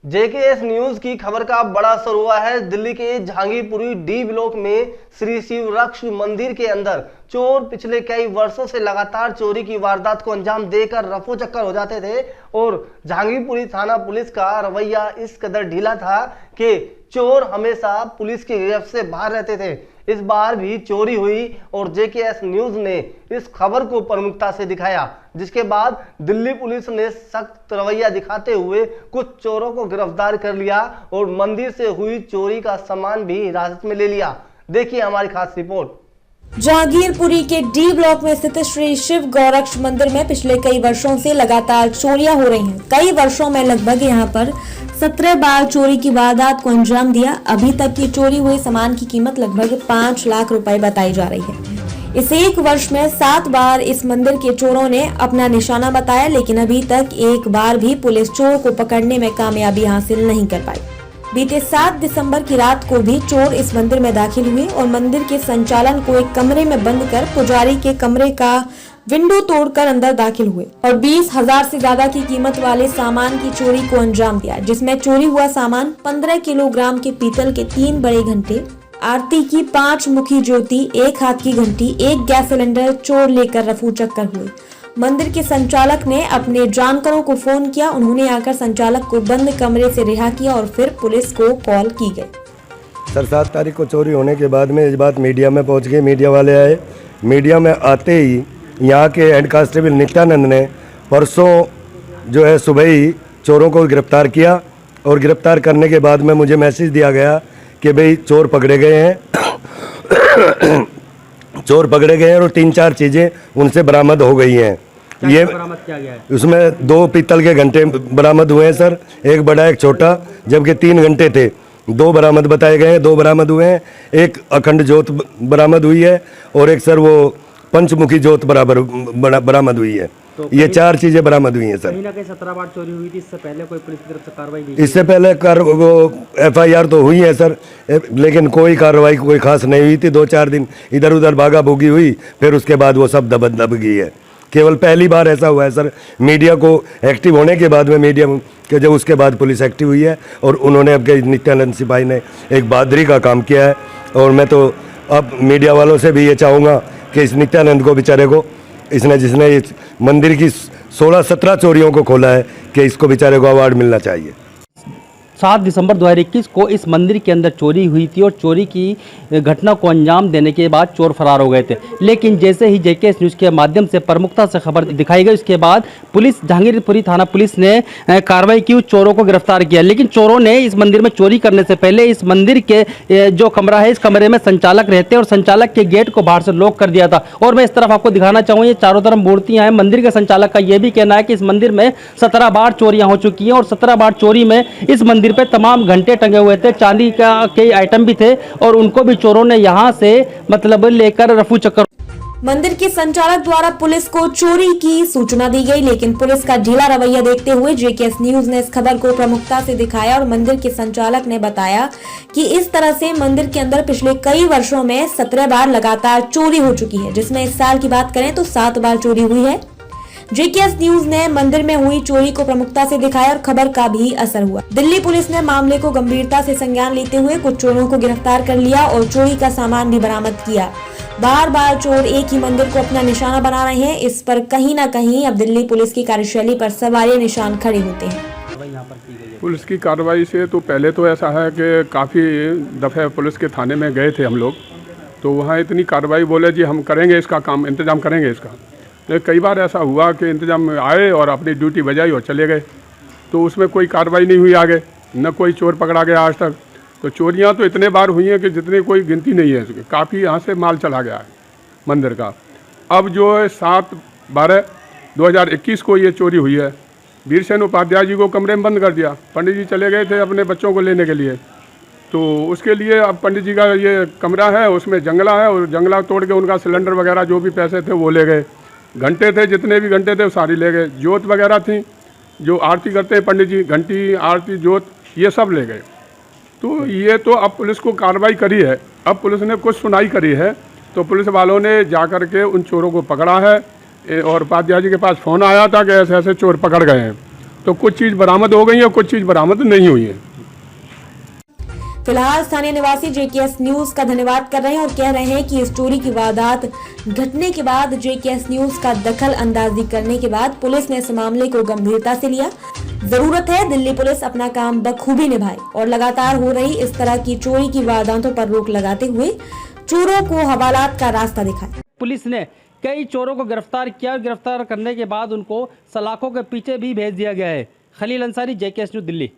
JKS news की खबर का बड़ा असर हुआ है। दिल्ली के जहांगीरपुरी डी ब्लॉक में श्री शिव रक्ष मंदिर के अंदर चोर पिछले कई वर्षों से लगातार चोरी की वारदात को अंजाम देकर रफू चक्कर हो जाते थे और जहांगीरपुरी थाना पुलिस का रवैया इस कदर ढीला था कि चोर हमेशा पुलिस की गिरफ्त से बाहर रहते थे। इस बार भी चोरी हुई और जेकेएस न्यूज ने इस खबर को प्रमुखता से दिखाया, जिसके बाद दिल्ली पुलिस ने सख्त रवैया दिखाते हुए कुछ चोरों को गिरफ्तार कर लिया और मंदिर से हुई चोरी का सामान भी हिरासत में ले लिया। देखिए हमारी खास रिपोर्ट। जहांगीरपुरी के डी ब्लॉक में स्थित श्री शिव गौरक्ष मंदिर में पिछले कई वर्षों से लगातार चोरियां हो रही हैं। कई वर्षों में लगभग यहां पर 17 बार चोरी की वारदात को अंजाम दिया। अभी तक की चोरी हुए सामान की कीमत लगभग 5 लाख रुपए बताई जा रही है। इस एक वर्ष में 7 बार इस मंदिर के चोरों ने अपना निशाना बताया, लेकिन अभी तक एक बार भी पुलिस चोर को पकड़ने में कामयाबी हासिल नहीं कर पाई। बीते 7 दिसंबर की रात को भी चोर इस मंदिर में दाखिल हुए और मंदिर के संचालन को एक कमरे में बंद कर पुजारी के कमरे का विंडो तोड़कर अंदर दाखिल हुए और 20,000 से ज्यादा की कीमत वाले सामान की चोरी को अंजाम दिया, जिसमें चोरी हुआ सामान 15 किलोग्राम के पीतल के 3 बड़े घंटे, आरती की 5 मुखी ज्योति, 1 हाथ की घंटी, 1 गैस सिलेंडर चोर लेकर रफू चक्कर हुए। मंदिर के संचालक ने अपने जानकारों को फोन किया। उन्होंने आकर संचालक को बंद कमरे से रिहा किया और फिर पुलिस को कॉल की गई। सर 7 तारीख को चोरी होने के बाद में इस बात मीडिया में पहुंच गई। मीडिया वाले आए। मीडिया में आते ही यहाँ के हेड कांस्टेबल नित्यानंद ने परसों जो है सुबह ही चोरों को गिरफ्तार किया और गिरफ्तार करने के बाद में मुझे मैसेज दिया गया कि भाई चोर पकड़े गए हैं चोर पकड़े गए हैं और 3-4 चीज़ें उनसे बरामद हो गई हैं। ये बरामद किया गया है। उसमें 2 पीतल के घंटे बरामद हुए हैं सर, एक बड़ा एक छोटा, जबकि 3 घंटे थे। 2 बरामद बताए गए हैं, 2 बरामद हुए हैं। एक अखंड ज्योत बरामद हुई है और एक सर वो पंचमुखी ज्योत बरामद हुई है। तो ये 4 चीजें बरामद हुई हैं सर। कहीं ना कहीं 17 बार चोरी हुई थी। इससे पहले कोई पुलिस की तरफ से कार्रवाई नहीं? इससे पहले FIR तो हुई है सर, लेकिन कोई कार्रवाई कोई खास नहीं हुई थी। 2-4 दिन इधर उधर भागा भूगी हुई, फिर उसके बाद वो सब दब गई है। केवल पहली बार ऐसा हुआ है सर, मीडिया को एक्टिव होने के बाद में, मीडिया के जब उसके बाद पुलिस एक्टिव हुई है और उन्होंने अब नित्यानंद सिपाही ने एक बहादुरी का काम किया है। और मैं तो अब मीडिया वालों से भी ये चाहूँगा कि इस नित्यानंद को बेचारे को, जिसने इस मंदिर की 16-17 चोरियों को खोला है, कि इसको बेचारे को अवार्ड मिलना चाहिए। 7 दिसंबर 2021 को इस मंदिर के अंदर चोरी हुई थी और चोरी की घटना को अंजाम देने के बाद चोर फरार हो गए थे। लेकिन जैसे ही जेकेएस न्यूज़ के माध्यम से प्रमुखता से खबर दिखाई गई, उसके बाद पुलिस, जहांगीरपुरी थाना पुलिस ने कार्रवाई की, चोरों को गिरफ्तार किया। लेकिन चोरों ने इस मंदिर में चोरी करने से पहले इस मंदिर के जो कमरा है, इस कमरे में संचालक रहते हैं और संचालक के गेट को बाहर से लॉक कर दिया था। और मैं इस तरफ आपको दिखाना चाहूँगा, ये चारों तरफ मूर्तियाँ हैं। मंदिर के संचालक का यह भी कहना है कि इस मंदिर में 17 बार चोरियाँ हो चुकी हैं और 17 बार चोरी में इस मंदिर पर तमाम घंटे टंगे हुए थे, चांदी का कई आइटम भी थे और उनको भी चोरों ने यहां से मतलब लेकर रफू चक्कर। मंदिर के संचालक द्वारा पुलिस को चोरी की सूचना दी गई, लेकिन पुलिस का ढीला रवैया देखते हुए जेकेएस न्यूज ने इस खबर को प्रमुखता से दिखाया और मंदिर के संचालक ने बताया कि इस तरह से मंदिर के अंदर पिछले कई वर्षों में 17 बार लगातार चोरी हो चुकी है, जिसमें इस साल की बात करें तो 7 बार चोरी हुई है। जेकेएस न्यूज ने मंदिर में हुई चोरी को प्रमुखता से दिखाया और खबर का भी असर हुआ। दिल्ली पुलिस ने मामले को गंभीरता से संज्ञान लेते हुए कुछ चोरों को गिरफ्तार कर लिया और चोरी का सामान भी बरामद किया। बार बार चोर एक ही मंदिर को अपना निशाना बना रहे हैं। इस पर कहीं न कहीं अब दिल्ली पुलिस की कार्यशैली पर सवालिया निशान खड़े होते हैं। पुलिस की कार्रवाई से तो पहले तो ऐसा है कि काफ़ी दफ़े पुलिस के थाने में गए थे हम लोग, तो वहाँ इतनी कार्रवाई बोले जी हम करेंगे इसका काम, इंतजाम करेंगे इसका। कई बार ऐसा हुआ कि इंतजाम में आए और अपनी ड्यूटी बजाई और चले गए, तो उसमें कोई कार्रवाई नहीं हुई आगे, न कोई चोर पकड़ा गया आज तक। तो चोरियां तो इतने बार हुई हैं कि जितनी कोई गिनती नहीं है इसकी। काफ़ी यहाँ से माल चला गया है मंदिर का। अब जो है 7/12/2021 को ये चोरी हुई है। वीरसेन उपाध्याय जी को कमरे में बंद कर दिया। पंडित जी चले गए थे अपने बच्चों को लेने के लिए, तो उसके लिए अब पंडित जी का ये कमरा है, उसमें जंगला है और जंगला तोड़ के उनका सिलेंडर वगैरह जो भी पैसे थे वो ले गए। घंटे थे, जितने भी घंटे थे वो सारी ले गए। ज्योत वगैरह थी, जो आरती करते हैं पंडित जी, घंटी, आरती, ज्योत, ये सब ले गए। तो ये तो अब पुलिस को कार्रवाई करी है, अब पुलिस ने कुछ सुनाई करी है, तो पुलिस वालों ने जा कर के उन चोरों को पकड़ा है। और उपाध्याय जी के पास फ़ोन आया था कि ऐसे ऐसे चोर पकड़ गए हैं, तो कुछ चीज़ बरामद हो गई है, कुछ चीज़ बरामद नहीं हुई है। फिलहाल स्थानीय निवासी जेकेएस न्यूज का धन्यवाद कर रहे हैं और कह रहे हैं कि इस चोरी की वारदात घटने के बाद जेकेएस न्यूज का दखल अंदाजी करने के बाद पुलिस ने इस मामले को गंभीरता से लिया। जरूरत है दिल्ली पुलिस अपना काम बखूबी निभाए और लगातार हो रही इस तरह की चोरी की वारदातों पर रोक लगाते हुए चोरों को हवालात का रास्ता दिखाए। पुलिस ने कई चोरों को गिरफ्तार किया और गिरफ्तार करने के बाद उनको सलाखों के पीछे भी भेज दिया गया है। Khalil Ansari, JKS news, Delhi.